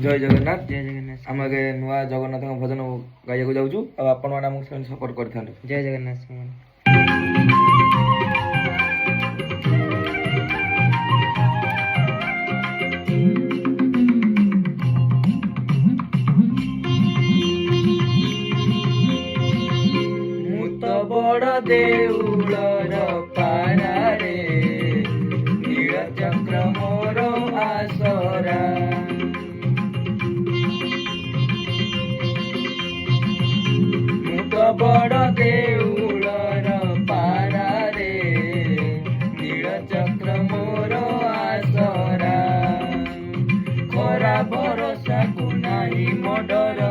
जय जगन्नाथ। जय जगन्नाथ। आम आगे नुआ जगन्नाथ भजन गाइक जाऊँ आपण मैंने आमको सपोर्ट कर। जय जगन्नाथ। ମୁଁ ତ ବଡ଼ ଦେଉଳର ପାରାରେ ନୀଳ ଚକ୍ର ମୋର ଆସରା। ମୁଁ ତ ବଡ଼ ଦେଉଳର ପାରାରେ ନୀଳ ଚକ୍ର ମୋର ଆସରା। ଖରା ଭରସାକୁ ନାହିଁ ମୋ ଡର